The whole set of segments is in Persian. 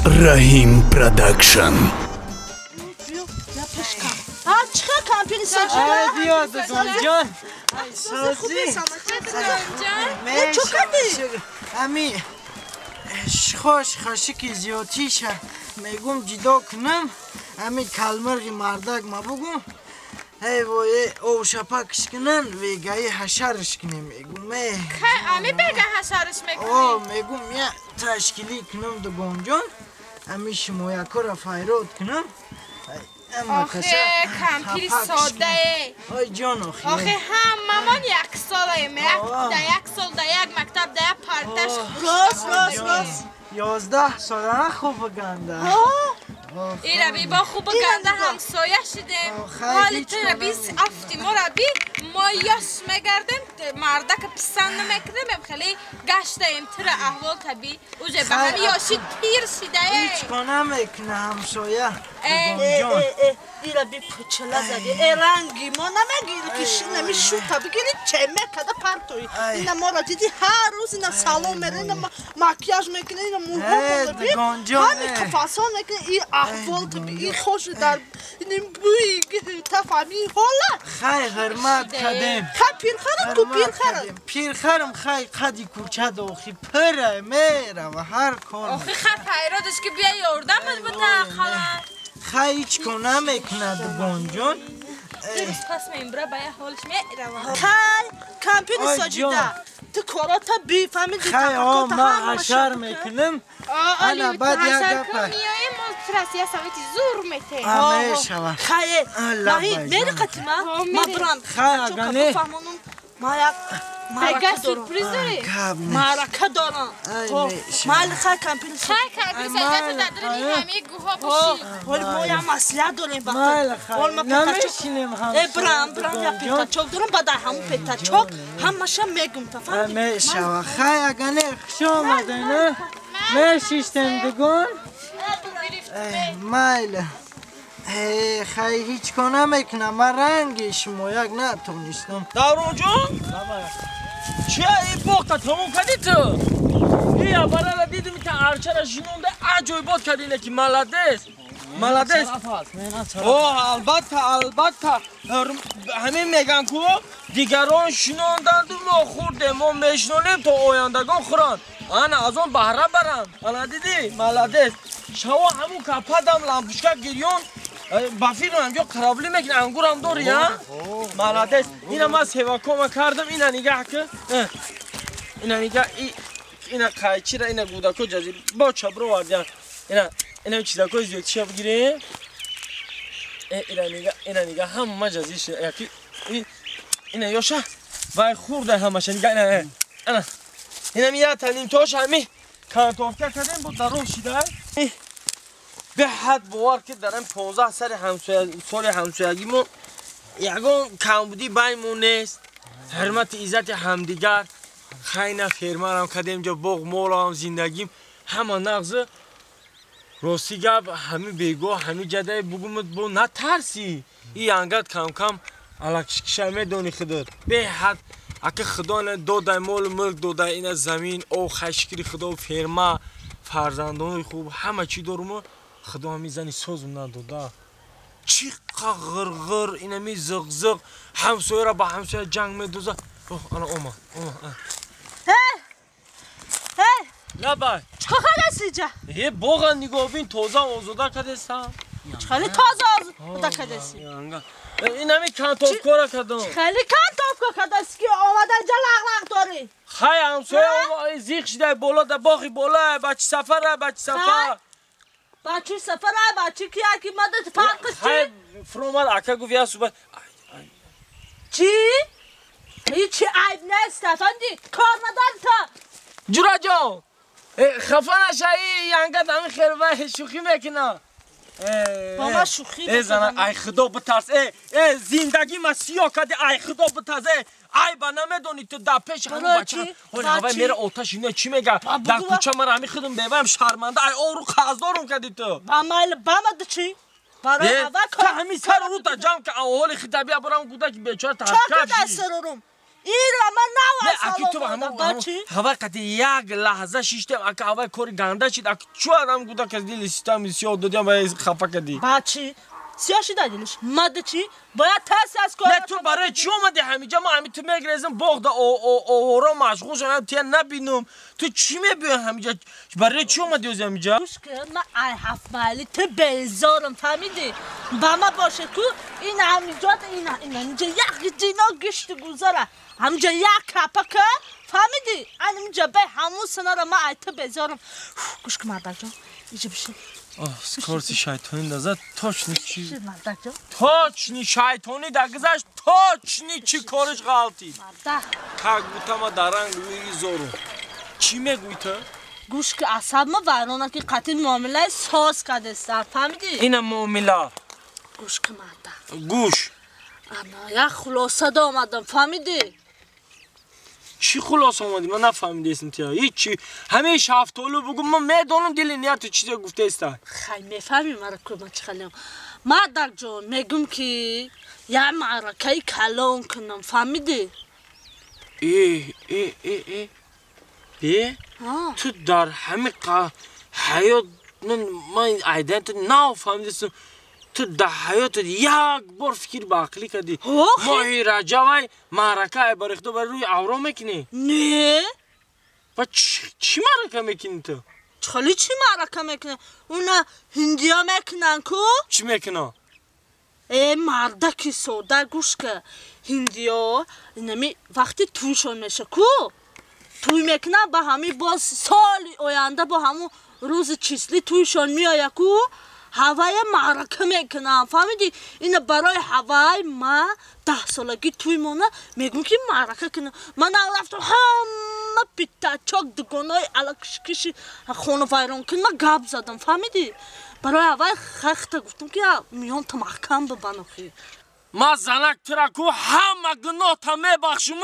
Rahim Production. Çıkar kampini saçına. Ay diyordu Goncan. Ay sazı. Ne çok hadi. Ami خوش خاشکی زیاتیشه میگم جدا کنم امی کلمرغی مردک ما بگم هی وای او شپکش کنن ویگای حشرش کنیم میگم امی بگه حشرش میکنی او میگم یا تشکیلی کنم دو گنجان امی شما یکا را فیراد کنم آخه کمپیر ساده ای آی جان آخه هممون یک سالیم یک سال در یک مکتب در یک پرتش راست 11 ساله خوب گنده ای ربی با خوب گنده همسایه شدیم حالی تو ربی افتی ما ربی ما یاش میگردیم مردک پسند نمیکنیم خیلی گشتیم تر احوال طبی اوجه به هم یاشی تیر شده هیچ کنه میکنه همسایه ایرا بی پچلا زدی رنگی ما نمیگیری که نمیشو بگیری چمه کده پرتوی اینا ما را دیدی هر روز اینا سالون میره اینا مکیاژ میکنه اینا موها بی همین کفاسان میکنه این احوال طبی این خوش در این بوی تفهمی حالا خیلی حرمت کردیم پیرخرم خیلی قدی کوچه داخی پره میره و هر کار آخه خیلی پیرادش که بیا یاردمت بده خاله خیلی هیچ کنه میکنه دو گنجان درست پس میمبره باید حالش میره خیلی کمپین ساجیده تو کاراتا بی فهمیدی خیلی ما حشر میکنم انا بعد یک گفت میایی ملترسی سویتی زور میته همه شوه خیلی ماهی میری قطیمه ما برم خیلی اگنه ما یک بگه سورپریز داری معرکه دارم مال خیلی کمپین خیلی سجده نداریم همه گوها باشی ولی ما یک مسئله داریم مال خیلی نمیشینیم همسایه برم یا پیتا چوک دارم بعد همون پیتا چوک همشه میگم تا فهمی همه شوه خیلی اگنه خوش آمده نه میشیشتم دگون مایله خیلی هیچ کنه میکنم من رنگش مویک نتونستم دارون جون؟ چیه این بوقتا تموم کردی تو؟ این اولا را دیدیم که ارچه را شنونده عجوی بود کردی که ملدست اوه البته همین میگن که دیگران شنوندند و ما خوردیم ما میشنونیم تا آیندگان خورند انا از اون بهره برند انا دیدی ملدست شما همون کپدم لامپوشکا گریون بافیر هم یا قرابلی میکنه انگور هم داری ها ملدست اینا ما سیواکوما کردم اینا نگاه که اینا نگاه اینا قایچی را اینا گودکو جزیر با چبرو واردیان اینا چیزاکوی زیاد چیا بگیریم اینا نگاه همه جزیر شده یکی اینا یوشا وای خورده همشه نگاه اینا میاد تنیم توش همی کارتوفکه کردیم بود در رو شده به حد باور که دارم 15 سال همسایگیمون یکون کمبودی بینمون نیست حرمت عزت همدیگر خیلی فرمانم کردیم جا بغ مولا هم زندگیم همه نغزه راستی گب همی بیگو همی جده بگومت بو نترسی این انگد کم کم علکشکشه میدونی خودت به حد اگه خدا داده مال ملک داده این زمین او خشکری خدا و فرما فرزندان خوب همه چی دارم خدا میزنی سوزم نداده چی غرغر اینه می زغزغ همسایه را با همسایه جنگ میدوزه انا اوما لبای چه خلاصی جا یه باغ نگاه بین تازه آزاده کدستم خیلی تازه آزاده کدستی این همی کانتوف کارا کدام خیلی کانتوف کدستی که آمده جا لغلق داری خیلی همسایه زیخ شده بالا در باقی بالا بچه سفر بچه بچه که یکی مدت فرقش چی؟ خیلی فرومد اکا گفت یا صبح چی؟ هیچی عیب نیست افندی کار نداری تا جورا جان خفه نشایی ینگت همین خیلی وای شوخی میکنه ماما شوخی ای زنه ای خدا بترس ای زندگی ما سیاه کردی ای خدا بترس ای با نمیدونی تو در پیش همون بچه حالا هوا میره آتش اینه چی میگه در کوچه من همی خودم بیویم شرمنده ای آرو قصدارم کردی تو با مایل بامد چی؟ برای اول تو همین سر رو تا جمع که اول خطابی برام گوده که بیچاره تحقیق چه کده سر روم؟ ایرا من نه اکی تو همه هوا قطعی یک لحظه شیشتم اکی هوا کاری گنده شد اکی چو آدم گودا که دیل سیستم سیاه دادیم باید خفه کردی بچی سیاه شده دیلش مده چی؟ باید ترس از کار نه تو برای چی اومدی همیجا ما همی تو میگریزم باغ او مشغول شدم تیه نبینم تو چی میبینم همیجا برای چی اومدی از همیجا؟ گوش که من ای هفت محلی تو بیزارم فهمیدی؟ با ما باشه که این همیجا اینجا یک دینا گشت گذاره همینجا یک کپه که فهمیدی؟ همینجا به همون سنه رو من ای تو بیزارم گوش که مردک جان اینجا بشه سکارسی شیطانی دازد تاچنی چی؟ مردک جان تاچنی شیطانی در گذشت تاچنی چی کارش غلطی؟ مردک که گوتا ما درنگ روی زارو چی میگوی تو؟ گوش که اصاب ما ورانه که قطعی معامله ساز کرده سر فهمیدی؟ اینم معامله گوش که مردک گوش انا یک خلاصه دا آمدم فهمیدی؟ چی خلاص آمدی؟ من نفهمیده اسم تیا هیچی همه شفتالو بگو من میدانم دل نیت تو چیزی گفته است خیلی میفهمی مرا که من چی خیلیم مردک جان میگم که یه معرکه کلان کنم فهمیدی؟ تو در همه حیات من ایدن تو نو فهمیدستم تو در حیات یک بار فکر به عقلی کردی ماهی رجوی معرکه برخته بر روی اورا میکنی نه و چی معرکه میکنی تو؟ خالی چی معرکه میکنه؟ اونا هندیا میکنن کو؟ چی میکنه؟ مردکی سوده گوش که هندیا نمی وقتی تویشون میشه کو؟ توی میکنن با همی باز سال آینده با همون روز چیسلی تویشون میآید کو؟ هوای معرکه میکنم فهمیدی؟ این برای هوای ما 10 سالگی توی مونه میگم که معرکه کنم من رفتم همه پیتا چاک دگانای علکشکشی خونه ویران کن من گب زدم فهمیدی؟ برای هوای خخته گفتم که میام تا محکم ببنخی ما زنک ترکو همه گناه تا میبخشم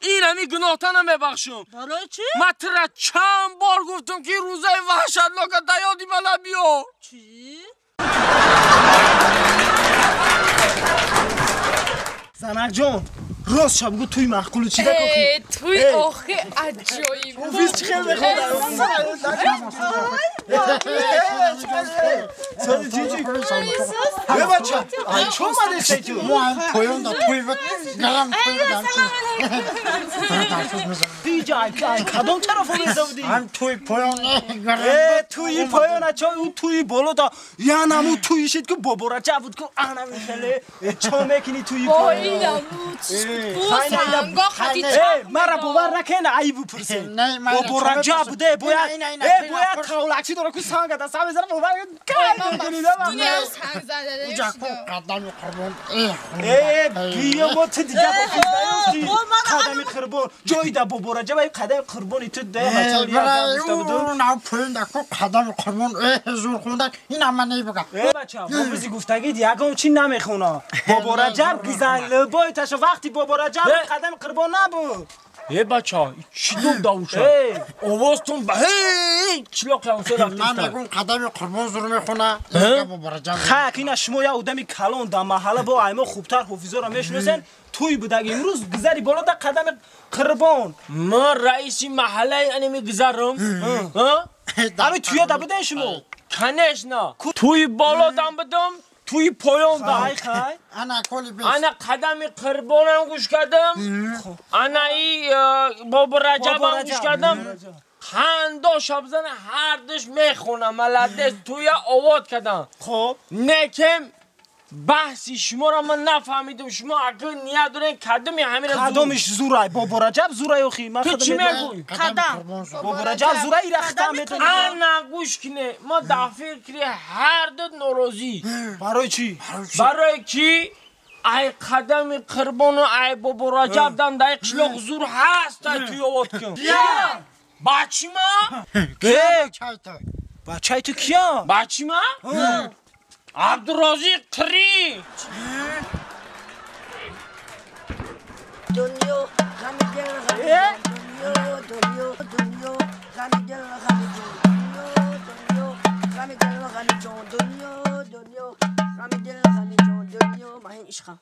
این همی گناه تا نمیبخشم برای چی؟ ما ترا چند بار گفتم که روزه وحشتناک دیادی ملا بیا چی؟ زنک جان راست شب بگو توی محکولو چی دکو توی آخه عجایب اوفیس چی خیلی بخواد سادی چی بیا بچه ای چون مده چی تو ما هم پایان دا توی بود گلم توی دیجا کدام طرف رو میزه بودی؟ هم توی پایان گلم توی پایان اچه اون توی بالا دا یه نمو توی شد که بابا را جا بود که آنه میخله چا میکنی توی پایان مرا باور نکنه ای بپرسه بابا را جا بوده باید تاولکسی داره که سانگه دست همه زنه باور دنیا سنگ زده اونجا کو قدم قربان بیا ما تو دیگه بخیز قدم قربان جایی دا بابا را جا باید قدم قربانی تو ده بچه برای اون او پایان دا کو قدم قربان زور خونده این هم من نیبگم بچه بابوزی گفتگی دیگه چی نمیخونه بابا را جا گیزن لبای تشو وقتی بابا را جا قدم قربان نبود بچه چی دوم داوشه آوازتون به چلاق لانسه من میگم قدم قربان زور میخونه اینجا بابا را جا خاک این شما یه آدمی کلان در محله با ایما خوبتر حافظا را میشناسن توی بوده امروز گذری بالا در قدم قربان ما رئیس محله انمی گذرم همین توی دا بوده شما کنش نه توی بالا دم بدم توی پایان دم انا کلی بیس انا قدم قربانم گوش کردم انا ای بابا رجبم گوش کردم خندا شب زن هر دش میخونم ملدش توی آواد کردم خب نکم بحثی شما را من نفهمیدم شما اگه نیت دارین کدمی همین زور قدمش زورای بابا رجب زورای اخی من تو چی میگوی؟ قدم بابا رجب زورای رخته میتونه انا گوش کنه ما دفعه کری هر دو ناراضی برای چی؟ برای کی؟ ای قدم قربان و ای بابا رجب دن در قشلاق زور هست توی آواد کن بچی ما؟ بچه تو کیا؟ بچی ما؟ عبدالرازی قری دنیا غم دل غم دنیا غم دل غم دنیا غم دل غم دنیا غم دل غم دنیا ما هی عشقم